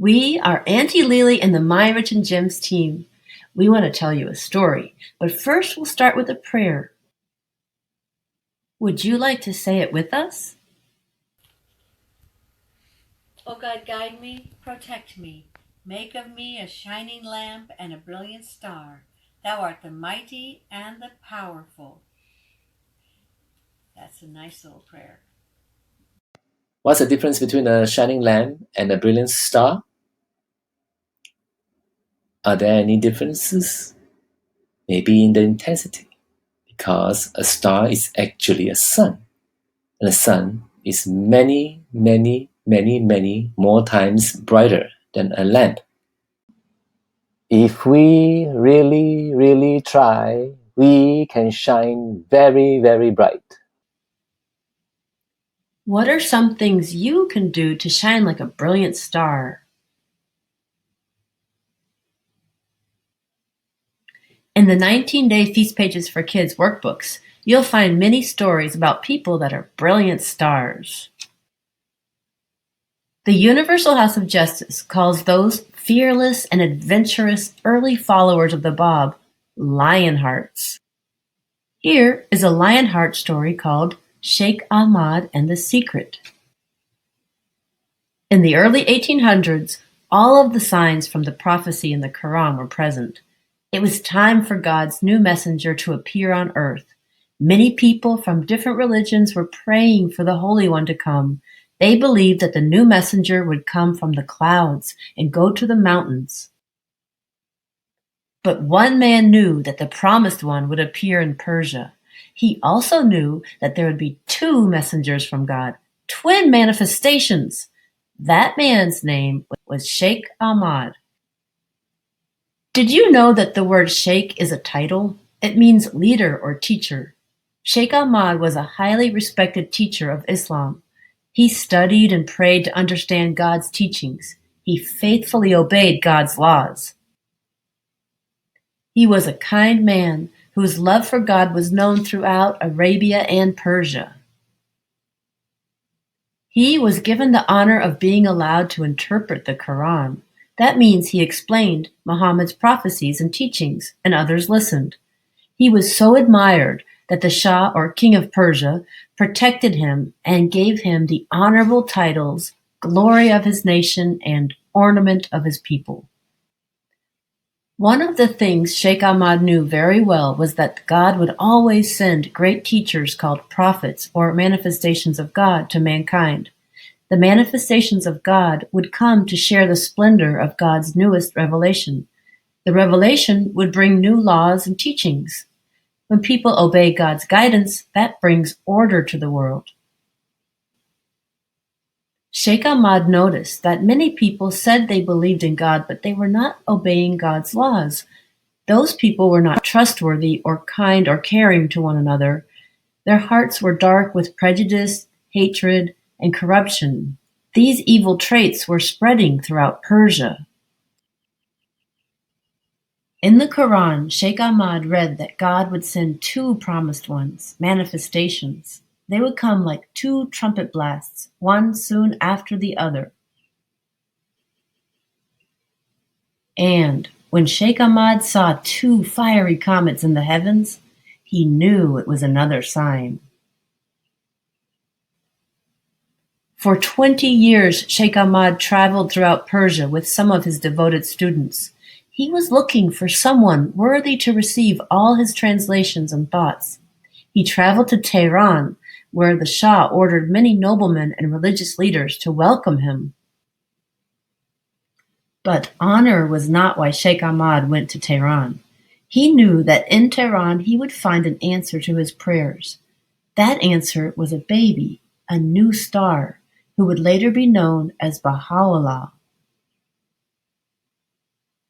We are Auntie Lily and the My Rich and Gems team. We want to tell you a story, but first we'll start with a prayer. Would you like to say it with us? O God, guide me, protect me. Make of me a shining lamp and a brilliant star. Thou art the mighty and the powerful. That's a nice little prayer. What's the difference between a shining lamp and a brilliant star? Are there any differences? Maybe in the intensity, because a star is actually a sun, and a sun is many, many, many, many more times brighter than a lamp. If we really, really try, we can shine very, very bright. What are some things you can do to shine like a brilliant star? In the 19-Day Feast Pages for Kids workbooks, you'll find many stories about people that are brilliant stars. The Universal House of Justice calls those fearless and adventurous early followers of the Bab Lionhearts. Here is a Lionheart story called Shaykh Ahmad and the Secret. In the early 1800s, all of the signs from the prophecy in the Quran were present. It was time for God's new messenger to appear on earth. Many people from different religions were praying for the Holy One to come. They believed that the new messenger would come from the clouds and go to the mountains. But one man knew that the promised one would appear in Persia. He also knew that there would be two messengers from God, twin manifestations. That man's name was Shaykh Ahmad. Did you know that the word Shaykh is a title? It means leader or teacher. Shaykh Ahmad was a highly respected teacher of Islam. He studied and prayed to understand God's teachings. He faithfully obeyed God's laws. He was a kind man whose love for God was known throughout Arabia and Persia. He was given the honor of being allowed to interpret the Quran. That means he explained Muhammad's prophecies and teachings, and others listened. He was so admired that the Shah, or King of Persia, protected him and gave him the honorable titles, Glory of his nation and Ornament of his people. One of the things Shaykh Ahmad knew very well was that God would always send great teachers called prophets or manifestations of God to mankind. The manifestations of God would come to share the splendor of God's newest revelation. The revelation would bring new laws and teachings. When people obey God's guidance, that brings order to the world. Shaykh Ahmad noticed that many people said they believed in God, but they were not obeying God's laws. Those people were not trustworthy or kind or caring to one another. Their hearts were dark with prejudice, hatred, and corruption. These evil traits were spreading throughout Persia. In the Quran, Shaykh Ahmad read that God would send two promised ones, manifestations. They would come like two trumpet blasts, one soon after the other. And when Shaykh Ahmad saw two fiery comets in the heavens, he knew it was another sign. For 20 years, Shaykh Ahmad traveled throughout Persia with some of his devoted students. He was looking for someone worthy to receive all his translations and thoughts. He traveled to Tehran, where the Shah ordered many noblemen and religious leaders to welcome him. But honor was not why Shaykh Ahmad went to Tehran. He knew that in Tehran he would find an answer to his prayers. That answer was a baby, a new star, who would later be known as Baha'u'llah.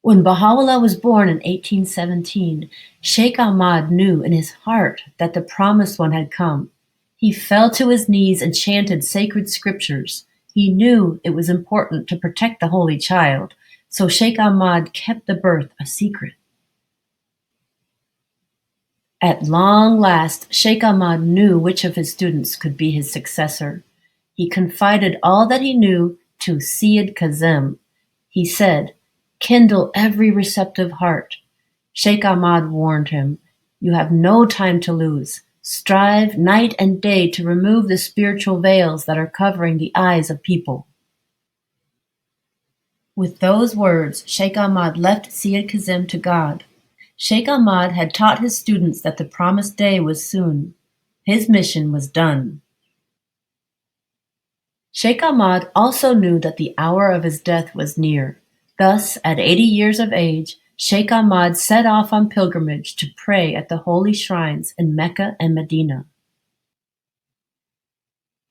When Baha'u'llah was born in 1817, Shaykh Ahmad knew in his heart that the promised one had come. He fell to his knees and chanted sacred scriptures. He knew it was important to protect the Holy Child, so Shaykh Ahmad kept the birth a secret. At long last, Shaykh Ahmad knew which of his students could be his successor. He confided all that he knew to Sayyid Kazim. He said, "Kindle every receptive heart." Shaykh Ahmad warned him, "You have no time to lose. Strive night and day to remove the spiritual veils that are covering the eyes of people." With those words, Shaykh Ahmad left Syed Kazim to God. Shaykh Ahmad had taught his students that the promised day was soon. His mission was done. Shaykh Ahmad also knew that the hour of his death was near. Thus, at 80 years of age, Shaykh Ahmad set off on pilgrimage to pray at the holy shrines in Mecca and Medina.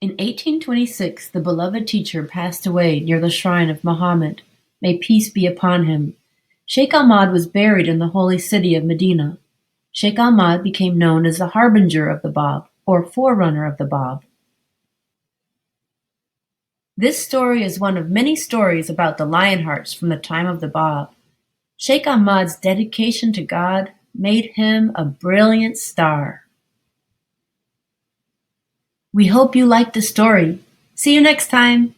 In 1826, the beloved teacher passed away near the shrine of Muhammad. May peace be upon him. Shaykh Ahmad was buried in the holy city of Medina. Shaykh Ahmad became known as the harbinger of the Bab, or forerunner of the Bab. This story is one of many stories about the Lionhearts from the time of the Bab. Shaykh Ahmad's dedication to God made him a brilliant star. We hope you liked the story. See you next time.